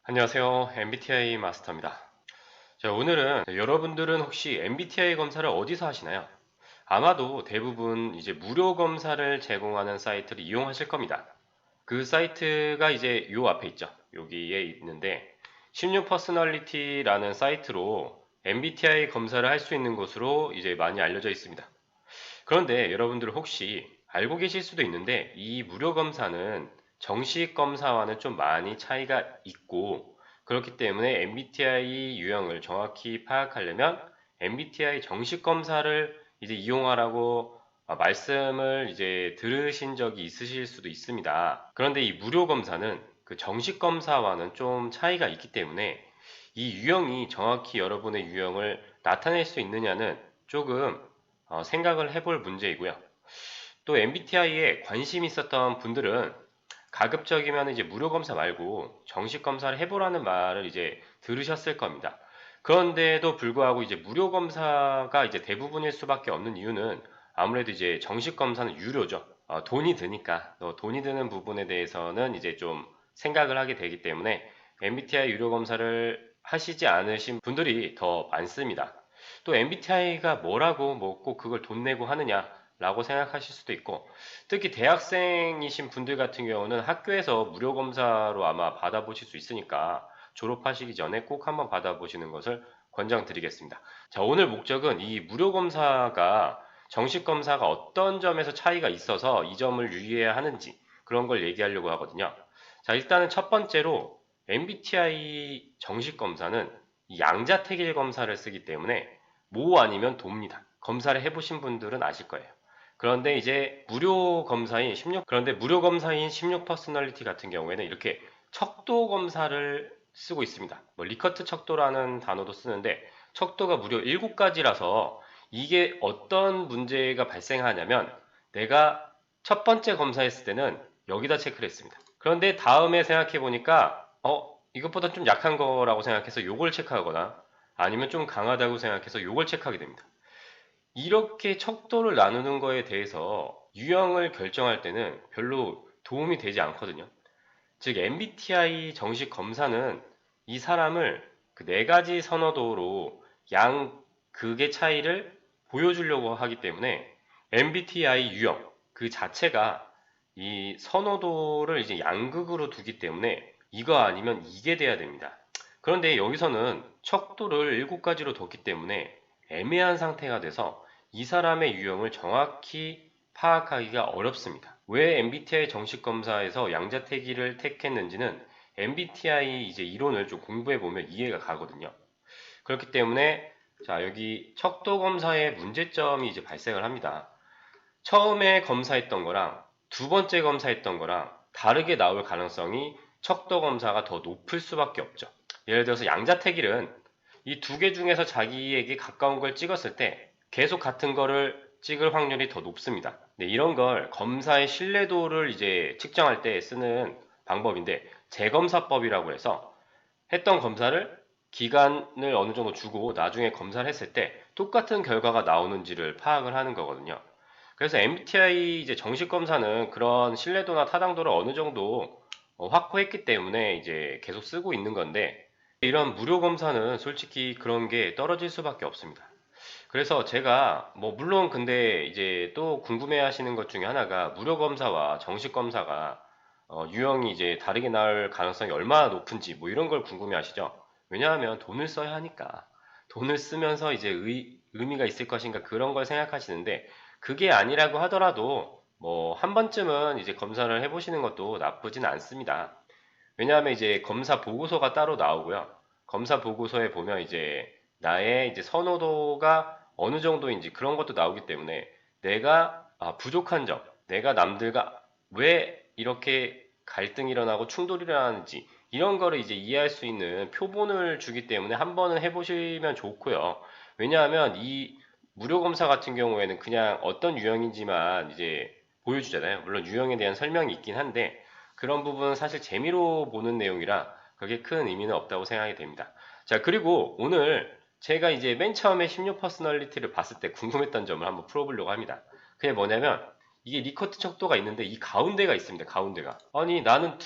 안녕하세요. MBTI 마스터입니다. 자, 오늘은 여러분들은 혹시 MBTI 검사를 어디서 하시나요? 아마도 대부분 이제 무료 검사를 제공하는 사이트를 이용하실 겁니다. 그 사이트가 이제 요 앞에 있죠. 여기에 있는데 16 퍼스널리티라는 사이트로 MBTI 검사를 할 수 있는 곳으로 이제 많이 알려져 있습니다. 그런데 여러분들 혹시 알고 계실 수도 있는데 이 무료 검사는 정식 검사와는 좀 많이 차이가 있고 그렇기 때문에 MBTI 유형을 정확히 파악하려면 MBTI 정식 검사를 이제 이용하라고 말씀을 이제 들으신 적이 있으실 수도 있습니다. 그런데 이 무료 검사는 그 정식 검사와는 좀 차이가 있기 때문에 이 유형이 정확히 여러분의 유형을 나타낼 수 있느냐는 조금 생각을 해볼 문제이고요. 또 MBTI에 관심 있었던 분들은 가급적이면 이제 무료 검사 말고 정식 검사를 해보라는 말을 이제 들으셨을 겁니다. 그런데도 불구하고 이제 무료 검사가 이제 대부분일 수밖에 없는 이유는 아무래도 이제 정식 검사는 유료죠. 돈이 드니까 돈이 드는 부분에 대해서는 이제 좀 생각을 하게 되기 때문에 MBTI 유료 검사를 하시지 않으신 분들이 더 많습니다. 또 MBTI가 뭐라고 뭐 꼭 그걸 돈 내고 하느냐라고 생각하실 수도 있고 특히 대학생이신 분들 같은 경우는 학교에서 무료 검사로 아마 받아보실 수 있으니까 졸업하시기 전에 꼭 한번 받아보시는 것을 권장드리겠습니다. 자, 오늘 목적은 이 무료 검사가 정식 검사가 어떤 점에서 차이가 있어서 이 점을 유의해야 하는지 그런 걸 얘기하려고 하거든요. 자, 일단은 첫 번째로 MBTI 정식 검사는 양자택일 검사를 쓰기 때문에 모 아니면 도입니다. 검사를 해보신 분들은 아실 거예요. 그런데 무료 검사인 16 퍼스널리티 같은 경우에는 이렇게 척도 검사를 쓰고 있습니다. 뭐 리커트 척도라는 단어도 쓰는데 척도가 무려 7가지라서 이게 어떤 문제가 발생하냐면 내가 첫 번째 검사했을 때는 여기다 체크를 했습니다. 그런데 다음에 생각해 보니까 이것보다 좀 약한 거라고 생각해서 요걸 체크하거나 아니면 좀 강하다고 생각해서 요걸 체크하게 됩니다. 이렇게 척도를 나누는 거에 대해서 유형을 결정할 때는 별로 도움이 되지 않거든요. 즉, MBTI 정식 검사는 이 사람을 그 네 가지 선호도로 양 극의 차이를 보여주려고 하기 때문에 MBTI 유형 그 자체가 이 선호도를 이제 양극으로 두기 때문에 이거 아니면 이게 돼야 됩니다. 그런데 여기서는 척도를 7가지로 뒀기 때문에 애매한 상태가 돼서 이 사람의 유형을 정확히 파악하기가 어렵습니다. 왜 MBTI 정식 검사에서 양자택일을 택했는지는 MBTI 이제 이론을 좀 공부해 보면 이해가 가거든요. 그렇기 때문에 자, 여기 척도 검사의 문제점이 이제 발생을 합니다. 처음에 검사했던 거랑 두 번째 검사했던 거랑 다르게 나올 가능성이 척도 검사가 더 높을 수밖에 없죠. 예를 들어서 양자택일은 이 두 개 중에서 자기에게 가까운 걸 찍었을 때 계속 같은 거를 찍을 확률이 더 높습니다. 네, 이런 걸 검사의 신뢰도를 이제 측정할 때 쓰는 방법인데 재검사법이라고 해서 했던 검사를 기간을 어느 정도 주고 나중에 검사를 했을 때 똑같은 결과가 나오는지를 파악을 하는 거거든요. 그래서 MBTI 이제 정식 검사는 그런 신뢰도나 타당도를 어느 정도 확보했기 때문에 이제 계속 쓰고 있는 건데 이런 무료 검사는 솔직히 그런 게 떨어질 수밖에 없습니다. 그래서 제가 뭐 물론 근데 이제 또 궁금해 하시는 것 중에 하나가 무료 검사와 정식 검사가 유형이 이제 다르게 나올 가능성이 얼마나 높은지 뭐 이런 걸 궁금해 하시죠? 왜냐하면 돈을 써야 하니까 돈을 쓰면서 이제 의미가 있을 것인가 그런 걸 생각하시는데 그게 아니라고 하더라도 뭐 한 번쯤은 이제 검사를 해보시는 것도 나쁘진 않습니다. 왜냐하면 이제 검사 보고서가 따로 나오고요. 검사 보고서에 보면 이제 나의 이제 선호도가 어느 정도인지 그런 것도 나오기 때문에 내가 부족한 점, 내가 남들과 왜 이렇게 갈등이 일어나고 충돌이 일어나는지 이런 거를 이제 이해할 수 있는 표본을 주기 때문에 한 번은 해보시면 좋고요. 왜냐하면 이 무료 검사 같은 경우에는 그냥 어떤 유형인지만 이제 보여주잖아요. 물론 유형에 대한 설명이 있긴 한데 그런 부분은 사실 재미로 보는 내용이라 그게 큰 의미는 없다고 생각이 됩니다. 자, 그리고 오늘 제가 이제 맨 처음에 16 퍼스널리티를 봤을 때 궁금했던 점을 한번 풀어보려고 합니다. 그게 뭐냐면 이게 리커트 척도가 있는데 이 가운데가 있습니다. 가운데가. 아니 나는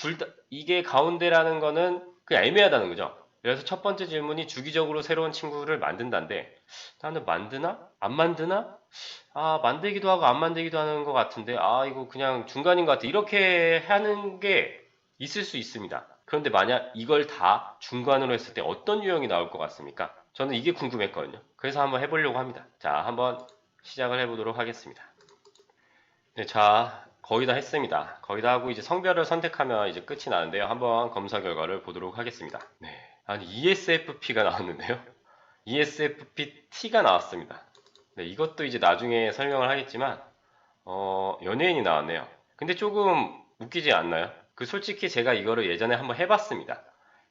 이게 가운데라는 거는 그냥 애매하다는 거죠. 그래서 첫 번째 질문이 주기적으로 새로운 친구를 만든다인데 나는 만드나? 안 만드나? 아, 만들기도 하고 안 만들기도 하는 것 같은데 아, 이거 그냥 중간인 것 같아. 이렇게 하는 게 있을 수 있습니다. 그런데 만약 이걸 다 중간으로 했을 때 어떤 유형이 나올 것 같습니까? 저는 이게 궁금했거든요. 그래서 한번 해보려고 합니다. 자, 한번 시작을 해보도록 하겠습니다. 네, 자, 거의 다 했습니다. 거의 다 하고 이제 성별을 선택하면 이제 끝이 나는데요. 한번 검사 결과를 보도록 하겠습니다. 네. 아니, ESFP가 나왔는데요. ESFP-T가 나왔습니다. 네, 이것도 이제 나중에 설명을 하겠지만, 연예인이 나왔네요. 근데 조금 웃기지 않나요? 그 솔직히 제가 이거를 예전에 한번 해봤습니다.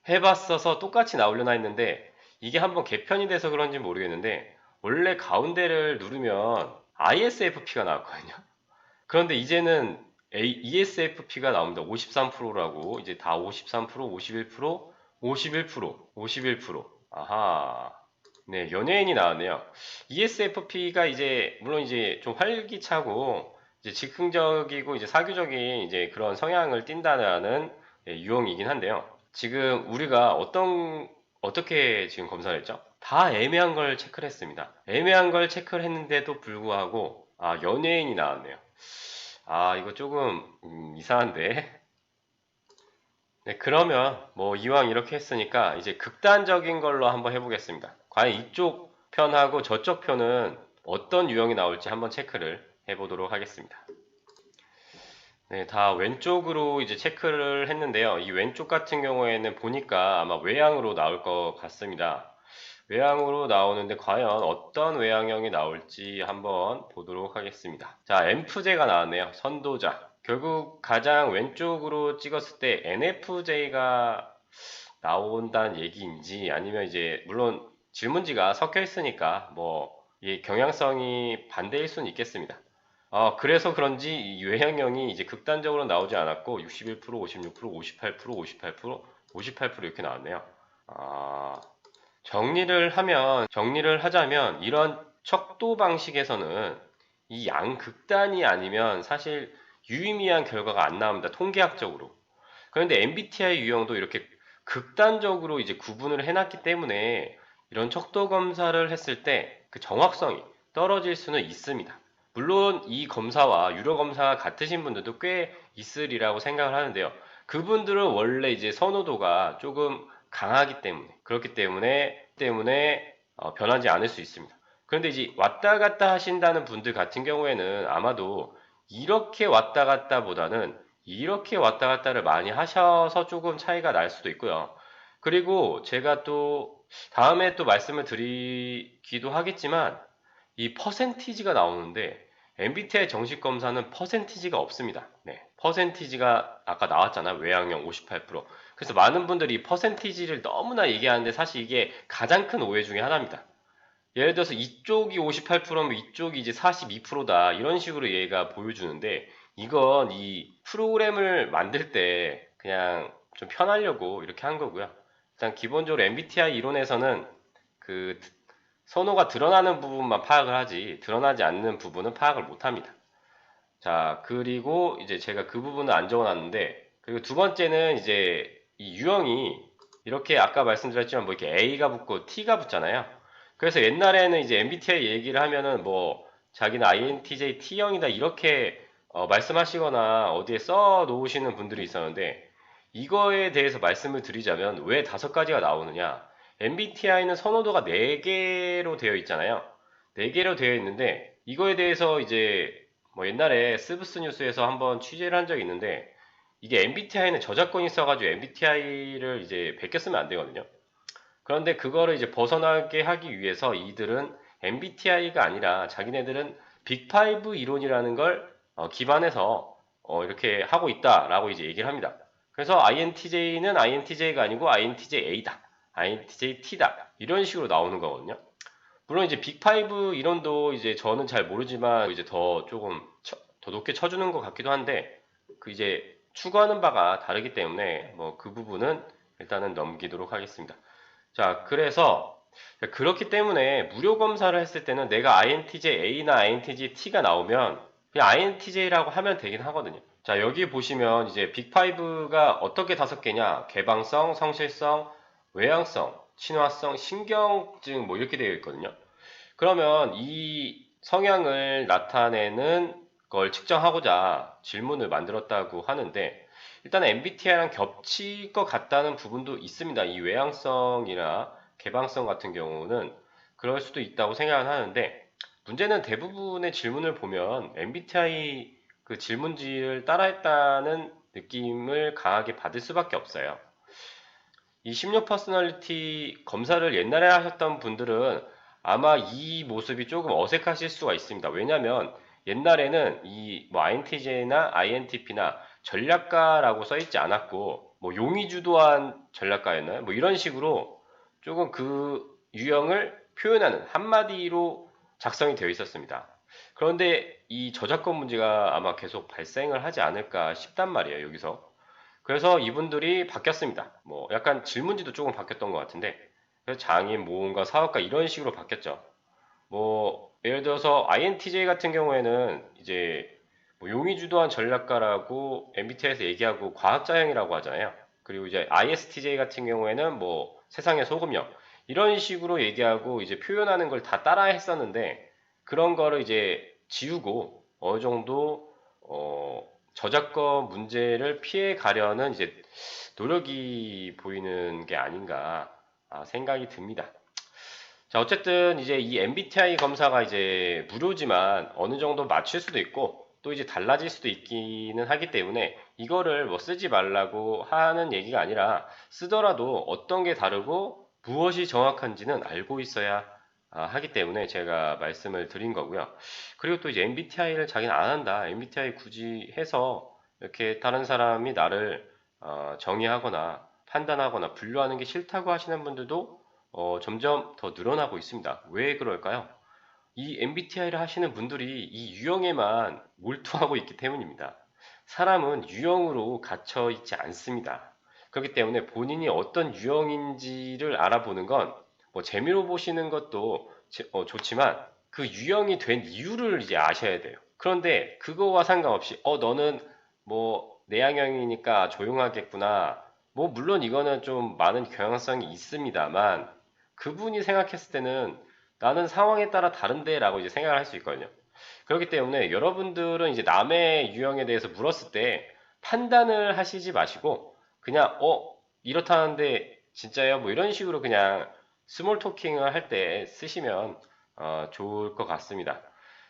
해봤어서 똑같이 나오려나 했는데, 이게 한번 개편이 돼서 그런지 모르겠는데, 원래 가운데를 누르면 ISFP가 나왔거든요. 그런데 이제는 ESFP가 나옵니다. 53%라고. 이제 다 53%, 51%, 51%, 51%. 아하. 네, 연예인이 나왔네요. ESFP가 이제, 물론 이제 좀 활기차고, 이제 즉흥적이고, 이제 사교적인 이제 그런 성향을 띈다는 유형이긴 한데요. 지금 우리가 어떻게 지금 검사를 했죠? 다 애매한 걸 체크를 했습니다. 애매한 걸 체크를 했는데도 불구하고, 아, 연예인이 나왔네요. 아, 이거 조금, 이상한데. 네, 그러면 뭐 이왕 이렇게 했으니까 이제 극단적인 걸로 한번 해보겠습니다. 과연 이쪽 편하고 저쪽 편은 어떤 유형이 나올지 한번 체크를 해보도록 하겠습니다. 네, 다 왼쪽으로 이제 체크를 했는데요. 이 왼쪽 같은 경우에는 보니까 아마 외향으로 나올 것 같습니다. 외향으로 나오는데 과연 어떤 외향형이 나올지 한번 보도록 하겠습니다. 자, 엠프제가 나왔네요. 선도자. 결국 가장 왼쪽으로 찍었을 때 NFJ가 나온다는 얘기인지 아니면 이제 물론 질문지가 섞여 있으니까 뭐 이 경향성이 반대일 수는 있겠습니다. 그래서 그런지 이 외향형이 이제 극단적으로 나오지 않았고 61%, 56%, 58%, 58%, 58% 이렇게 나왔네요. 아, 정리를 하자면 이런 척도 방식에서는 이 양극단이 아니면 사실 유의미한 결과가 안 나옵니다. 통계학적으로. 그런데 MBTI 유형도 이렇게 극단적으로 이제 구분을 해놨기 때문에 이런 척도 검사를 했을 때 그 정확성이 떨어질 수는 있습니다. 물론 이 검사와 유료 검사가 같으신 분들도 꽤 있으리라고 생각을 하는데요. 그분들은 원래 이제 선호도가 조금 강하기 때문에 그렇기 때문에 변하지 않을 수 있습니다. 그런데 이제 왔다 갔다 하신다는 분들 같은 경우에는 아마도 이렇게 왔다 갔다보다는 이렇게 왔다 갔다를 많이 하셔서 조금 차이가 날 수도 있고요. 그리고 제가 또 다음에 또 말씀을 드리기도 하겠지만 이 퍼센티지가 나오는데 MBTI 정식 검사는 퍼센티지가 없습니다. 네, 퍼센티지가 아까 나왔잖아요. 외향형 58%. 그래서 많은 분들이 퍼센티지를 너무나 얘기하는데 사실 이게 가장 큰 오해 중에 하나입니다. 예를 들어서 이쪽이 58%면 이쪽이 이제 42%다. 이런 식으로 얘가 보여주는데 이건 이 프로그램을 만들 때 그냥 좀 편하려고 이렇게 한 거고요. 일단 기본적으로 MBTI 이론에서는 그 선호가 드러나는 부분만 파악을 하지 드러나지 않는 부분은 파악을 못 합니다. 자, 그리고 이제 제가 그 부분을 안 적어놨는데 그리고 두 번째는 이제 이 유형이 이렇게 아까 말씀드렸지만 뭐 이렇게 A가 붙고 T가 붙잖아요. 그래서 옛날에는 이제 MBTI 얘기를 하면은 뭐 자기는 INTJ T형이다 이렇게 말씀하시거나 어디에 써 놓으시는 분들이 있었는데 이거에 대해서 말씀을 드리자면 왜 다섯 가지가 나오느냐? MBTI는 선호도가 4개로 되어 있잖아요. 4개로 되어 있는데 이거에 대해서 이제 뭐 옛날에 스브스 뉴스에서 한번 취재를 한 적이 있는데 이게 MBTI는 저작권이 있어가지고 MBTI를 이제 베껴 쓰면 안 되거든요. 그런데 그거를 이제 벗어나게 하기 위해서 이들은 MBTI가 아니라 자기네들은 빅5 이론이라는 걸 기반해서 이렇게 하고 있다라고 이제 얘기를 합니다. 그래서 INTJ는 INTJ가 아니고 INTJA다, INTJT다 이런 식으로 나오는 거거든요. 물론 이제 빅5 이론도 이제 저는 잘 모르지만 이제 더 조금 더 높게 쳐주는 것 같기도 한데 그 이제 추구하는 바가 다르기 때문에 뭐 그 부분은 일단은 넘기도록 하겠습니다. 자, 그래서 그렇기 때문에 무료 검사를 했을 때는 내가 INTJ A나 INTJ T가 나오면 그냥 INTJ라고 하면 되긴 하거든요. 자, 여기 보시면 이제 빅5가 어떻게 5개냐? 개방성, 성실성, 외향성, 친화성, 신경증 뭐 이렇게 되어 있거든요. 그러면 이 성향을 나타내는 걸 측정하고자 질문을 만들었다고 하는데 일단 MBTI랑 겹칠 것 같다는 부분도 있습니다. 이 외향성이나 개방성 같은 경우는 그럴 수도 있다고 생각을 하는데 문제는 대부분의 질문을 보면 MBTI 그 질문지를 따라했다는 느낌을 강하게 받을 수밖에 없어요. 이 16 퍼스널리티 검사를 옛날에 하셨던 분들은 아마 이 모습이 조금 어색하실 수가 있습니다. 왜냐하면 옛날에는 이 뭐 INTJ나 INTP나 전략가라고 써 있지 않았고 뭐 용의주도한 전략가였나요? 뭐 이런 식으로 조금 그 유형을 표현하는 한마디로 작성이 되어 있었습니다. 그런데 이 저작권 문제가 아마 계속 발생을 하지 않을까 싶단 말이에요, 여기서. 그래서 이분들이 바뀌었습니다. 뭐 약간 질문지도 조금 바뀌었던 것 같은데 그래서 장인, 모험가, 사업가 이런 식으로 바뀌었죠. 뭐 예를 들어서 INTJ 같은 경우에는 이제 뭐 용의주도한 전략가라고 MBTI에서 얘기하고 과학자형이라고 하잖아요. 그리고 이제 ISTJ 같은 경우에는 뭐 세상의 소금형 이런 식으로 얘기하고 이제 표현하는 걸 다 따라 했었는데 그런 거를 이제 지우고 어느 정도 저작권 문제를 피해 가려는 이제 노력이 보이는 게 아닌가 생각이 듭니다. 자, 어쨌든 이제 이 MBTI 검사가 이제 무료지만 어느 정도 맞출 수도 있고 또 이제 달라질 수도 있기는 하기 때문에 이거를 뭐 쓰지 말라고 하는 얘기가 아니라 쓰더라도 어떤 게 다르고 무엇이 정확한지는 알고 있어야 하기 때문에 제가 말씀을 드린 거고요. 그리고 또 이제 MBTI를 자기는 안 한다. MBTI 굳이 해서 이렇게 다른 사람이 나를 정의하거나 판단하거나 분류하는 게 싫다고 하시는 분들도 점점 더 늘어나고 있습니다. 왜 그럴까요? 이 MBTI를 하시는 분들이 이 유형에만 몰두하고 있기 때문입니다. 사람은 유형으로 갇혀 있지 않습니다. 그렇기 때문에 본인이 어떤 유형인지를 알아보는 건 뭐 재미로 보시는 것도 좋지만 그 유형이 된 이유를 이제 아셔야 돼요. 그런데 그거와 상관없이 너는 뭐 내향형이니까 조용하겠구나. 뭐 물론 이거는 좀 많은 경향성이 있습니다만 그분이 생각했을 때는 나는 상황에 따라 다른데 라고 이제 생각을 할 수 있거든요. 그렇기 때문에 여러분들은 이제 남의 유형에 대해서 물었을 때 판단을 하시지 마시고 그냥 이렇다는데 진짜요? 뭐 이런 식으로 그냥 스몰 토킹을 할 때 쓰시면 좋을 것 같습니다.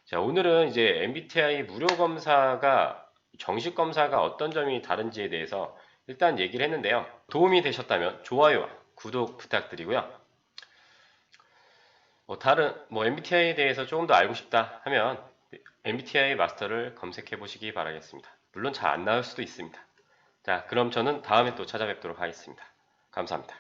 자, 오늘은 이제 MBTI 무료 검사가 정식 검사가 어떤 점이 다른지에 대해서 일단 얘기를 했는데요. 도움이 되셨다면 좋아요와 구독 부탁드리고요. 다른 뭐 MBTI에 대해서 조금 더 알고 싶다 하면 MBTI 마스터를 검색해 보시기 바라겠습니다. 물론 잘 안 나올 수도 있습니다. 자, 그럼 저는 다음에 또 찾아뵙도록 하겠습니다. 감사합니다.